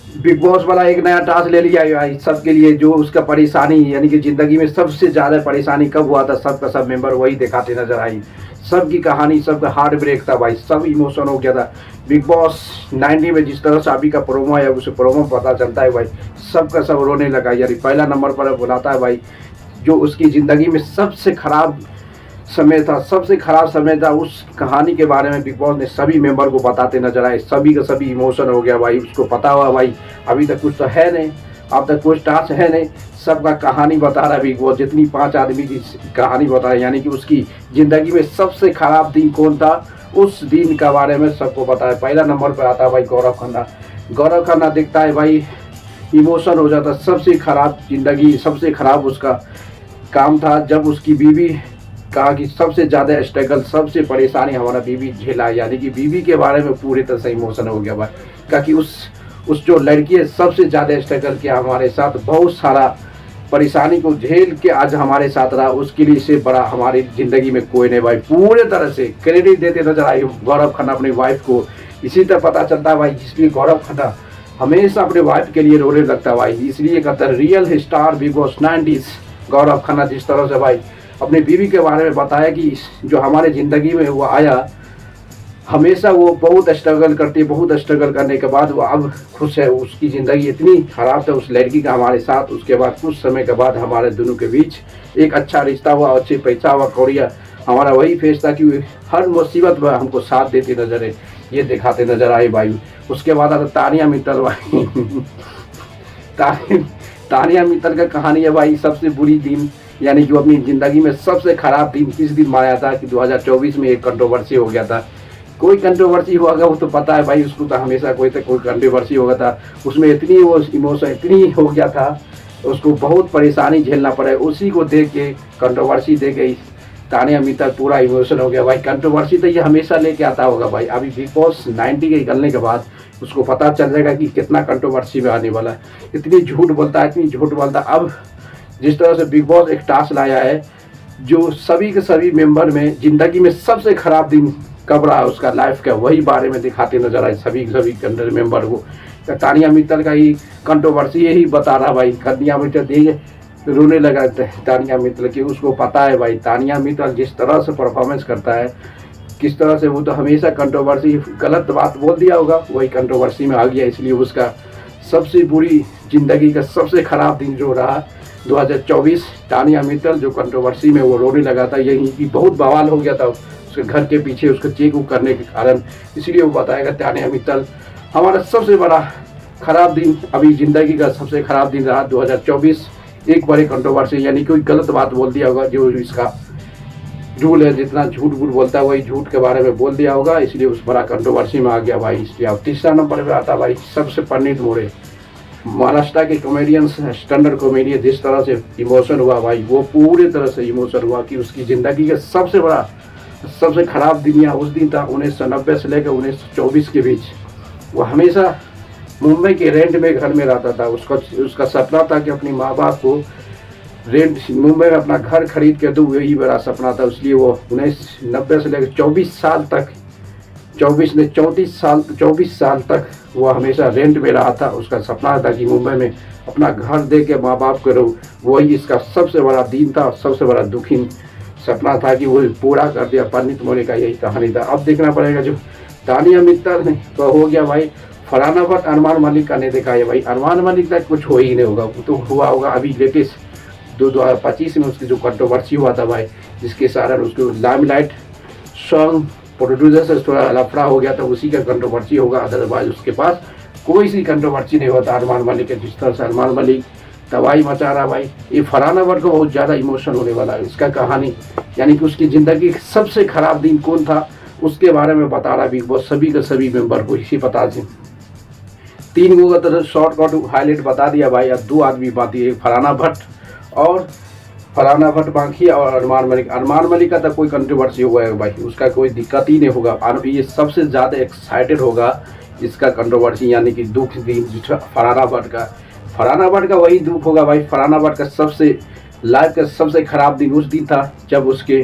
Big boss वाला एक नया टास्क ले लिया है भाई सबके लिए, जो उसका परेशानी यानी कि ज़िंदगी में सबसे ज़्यादा परेशानी कब हुआ था, सब का सब मेंबर वही दिखाते नजर आई। सबकी कहानी, सबका हार्ट ब्रेक था भाई, सब इमोशन हो गया था। बिग बॉस 90 में जिस तरह से अभी का प्रोमो है, उसे प्रोमो पता चलता है भाई, सबका सब रोने लगा यार। पहला नंबर पर बुलाता है भाई, जो उसकी ज़िंदगी में सबसे खराब समय था, सबसे खराब समय था, उस कहानी के बारे में बिग बॉस ने सभी मेंबर को बताते नजर आए। सभी का सभी इमोशन हो गया भाई, उसको पता हुआ भाई अभी तक कुछ तो है नहीं, अब तक कुछ टास्क है नहीं, सबका कहानी बता रहा है बिग बॉस। जितनी 5 आदमी की कहानी बता रहा है, यानी कि उसकी ज़िंदगी में सबसे खराब दिन कौन था, उस दिन के बारे में सबको पता है। पहला नंबर पर आता है भाई गौरव खन्ना। गौरव खन्ना दिखता है भाई, इमोशन हो जाता, सबसे खराब ज़िंदगी, सबसे खराब उसका काम था जब उसकी बीवी कहा कि सबसे ज़्यादा स्ट्रगल, सबसे परेशानी हमारा बीवी झेला, यानी कि बीवी के बारे में पूरी तरह से इमोशन हो गया भाई। कहा कि उस जो लड़की है सबसे ज़्यादा स्ट्रगल किया हमारे साथ, बहुत सारा परेशानी को झेल के आज हमारे साथ रहा, उसके लिए से बड़ा हमारी ज़िंदगी में कोई नहीं भाई। पूरे तरह से क्रेडिट देते नजर आए गौरव खन्ना अपनी वाइफ को। इसी तरह पता चलता है भाई, जिसलिए गौरव खन्ना हमेशा अपने वाइफ के लिए रोने लगता है भाई, इसलिए कहता है real star big boss 90s Gaurav Khanna. जिस तरह से भाई अपनी बीवी के बारे में बताया कि जो हमारे ज़िंदगी में वो आया, हमेशा वो बहुत स्ट्रगल करती है, बहुत स्ट्रगल करने के बाद वो अब खुश है। उसकी ज़िंदगी इतनी ख़राब था उस लड़की का हमारे साथ, उसके बाद कुछ समय के बाद हमारे दोनों के बीच एक अच्छा रिश्ता हुआ, अच्छे पैसा हुआ, कौड़िया हमारा वही फेस था कि हर मुसीबत में हमको साथ देती नजर है, ये दिखाते नजर आए भाई। उसके बाद आता तानिया मित्तल भाई तानिया मित्तल का कहानी है भाई, सबसे बुरी दिन, यानी जो अपनी ज़िंदगी में सबसे खराब दिन किस दिन माना था कि 2024 में एक कंट्रोवर्सी हो गया था। कोई कंट्रोवर्सी होगा वो तो पता है भाई, उसको तो हमेशा कोई कंट्रोवर्सी होगा था, उसमें इतनी वो इमोशन इतनी हो गया था, उसको बहुत परेशानी झेलना पड़ा। उसी को देख के कंट्रोवर्सी दे गई तानिया मित्तल, पूरा इमोशन हो गया भाई। कंट्रोवर्सी तो ये हमेशा लेके आता होगा भाई, अभी बिग बॉस 90 के निकलने के बाद उसको पता चल जाएगा कि कितना कंट्रोवर्सी में आने वाला है। इतनी झूठ बोलता है, इतनी झूठ बोलता है। अब जिस तरह से बिग बॉस एक टास्क लाया है, जो सभी के सभी मेंबर में ज़िंदगी में सबसे खराब दिन कब रहा उसका लाइफ का, वही बारे में दिखाते नजर आए सभी के मेंबर को। तानिया मित्तल का ही कंट्रोवर्सी यही बता रहा भाई, तानिया मित्तल देखिए रोने लगा तानिया मित्तल की, उसको पता है भाई तानिया मित्तल जिस तरह से परफॉर्मेंस करता है, किस तरह से वो तो हमेशा कंट्रोवर्सी, गलत बात बोल दिया होगा वही कंट्रोवर्सी में आ गया, इसलिए उसका सबसे बुरी ज़िंदगी का सबसे खराब दिन जो रहा 2024, तानिया मित्तल जो कंट्रोवर्सी में वो रोने लगा था, यही कि बहुत बवाल हो गया था उसके घर के पीछे उसको चेक करने के कारण, इसलिए वो बताएगा तानिया मित्तल हमारा सबसे बड़ा खराब दिन, अभी ज़िंदगी का सबसे खराब दिन रहा 2024। एक बड़े कंट्रोवर्सी, यानी कोई गलत बात बोल दिया होगा, जो इसका रूल है जितना झूठ वूठ बोलता है वही झूठ के बारे में बोल दिया होगा, इसलिए उस बड़ा कंट्रोवर्सी में आ गया भाई। इसलिए अब तीसरा नंबर पर आता भाई सबसे पंडित मोरे, महाराष्ट्र के कॉमेडियन, स्टैंडर्ड कॉमेडियन। जिस तरह से इमोशन हुआ भाई, वो पूरे तरह से इमोशन हुआ कि उसकी ज़िंदगी का सबसे बड़ा सबसे खराब दिन या उस दिन था 1990 से लेकर 1924 के बीच। वो हमेशा मुंबई के रेंट में घर में रहता था, उसका सपना था कि अपनी माँ बाप को रेंट मुंबई में अपना घर खरीद के दूँ, यही बड़ा सपना था। इसलिए वो 1990 से लेकर 24 साल तक, 24 साल तक वो हमेशा रेंट में रहा था। उसका सपना था कि मुंबई में अपना घर दे के माँ बाप को रहूँ, वही इसका सबसे बड़ा दिन था, सबसे बड़ा दुखी सपना था कि वो पूरा कर दिया। पंडित मोरे का यही कहानी था। अब देखना पड़ेगा जो तानिया मित्तल ने तो हो गया भाई, फरहाना भट्ट अरमान मलिक का नहीं देखा है भाई, अरमान मलिक तक कुछ हो ही नहीं होगा, वो तो हुआ होगा अभी लेटेस्ट 2025 में उसकी जो कंट्रोवर्सी हुआ था भाई, जिसके कारण उसको लाइमलाइट सॉन्ग प्रोड्यूसर से थोड़ा लफड़ा हो गया था, उसी का कंट्रोवर्सी होगा। अदरवाइज उसके पास कोई सी कंट्रोवर्सी नहीं होता अरमान मलिक के। जिस तरह से अरमान मलिक तबाही मचा रहा भाई, ये फरहाना भट्ट को बहुत ज़्यादा इमोशन होने वाला है। इसका कहानी यानी कि उसकी ज़िंदगी सबसे खराब दिन कौन था उसके बारे में बता रहा बिग बॉस सभी के सभी मेंबर को। इसी बता दें 3 गो का तरह शॉर्टकट हाईलाइट बता दिया भाई। अब 2 आदमी बाकी है, फरहाना भट्ट बाकी और अरमान मलिक। अरमान मलिक का तो कोई कंट्रोवर्सी हुआ है भाई, उसका कोई दिक्कत ही नहीं होगा। ये सबसे ज़्यादा एक्साइटेड होगा इसका कंट्रोवर्सी, यानी कि दुख दिन फरहाना भट्ट का वही दुख होगा भाई। फरहाना भट्ट का सबसे लाइफ का सबसे खराब दिन उस दिन था जब उसके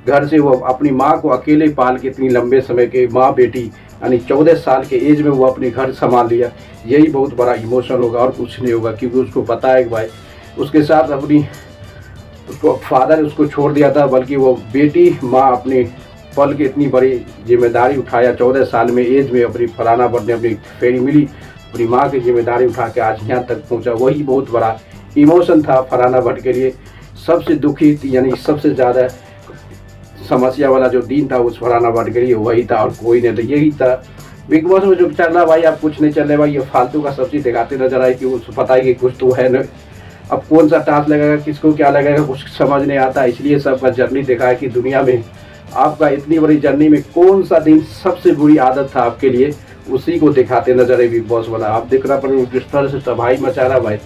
घर से वो अपनी माँ को अकेले पाल के इतनी लंबे समय के माँ बेटी यानी 14 साल के एज में वो अपने घर संभाल लिया। यही बहुत बड़ा इमोशन होगा और कुछ नहीं होगा, क्योंकि उसको पता है कि भाई उसके साथ अपनी उसको फादर उसको छोड़ दिया था, बल्कि वो बेटी माँ अपनी पल की इतनी बड़ी जिम्मेदारी उठाया 14 साल में एज में अपनी फलाना बढ़ने अपनी फेरी मिली, अपनी माँ की जिम्मेदारी उठा के आज यहाँ तक पहुँचा। वही बहुत बड़ा इमोशन था फरहाना भट्ट के लिए। सबसे दुखी यानी सबसे ज़्यादा समस्या वाला जो दिन था उस फरहाना भट्ट के लिए वही था और कोई नहीं था। यही था बिग बॉस में जो चल रहा भाई, अब कुछ नहीं चल रहा भाई, ये फालतू का सब चीज़ दिखाते नजर आए कि उसको पता है कि कुछ तो है न। अब कौन सा टास्क लगेगा, किसको क्या लगेगा, कुछ समझ नहीं आता। इसलिए सबका जर्नी देखा है कि दुनिया में आपका इतनी बड़ी जर्नी में कौन सा दिन सबसे बुरी आदत था आपके लिए, उसी को दिखाते नजर है बिग बॉस वाला। आप देख रहा पर जिस तरह से तबाही मचा रहा भाई,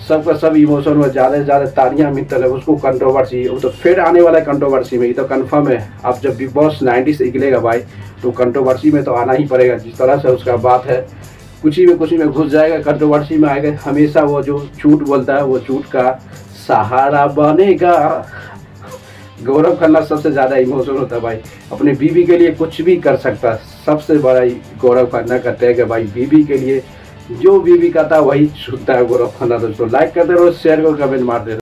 सबका सब इमोशन में ज़्यादा से ज़्यादा तालियां मिलता है। उसको कंट्रोवर्सी, वो तो फिर आने वाला है कंट्रोवर्सी में, ये तो कंफर्म है। अब जब बिग बॉस 90 से निकलेगा भाई तो कंट्रोवर्सी में तो आना ही पड़ेगा। जिस तरह से उसका बात है, कुछ ही में घुस जाएगा, कंट्रोवर्सी में आएगा। हमेशा वो जो झूठ बोलता है वो झूठ का सहारा बनेगा। गौरव खन्ना सबसे ज़्यादा इमोशनल होता है भाई, अपनी बीवी के लिए कुछ भी कर सकता है। सबसे बड़ा गौरव खन्ना का टैग है भाई, बीवी के लिए जो बीवी का था वही सुनता है गौरव खन्ना। दोस्तों लाइक करते रहो, शेयर करो, कमेंट मारते रहो।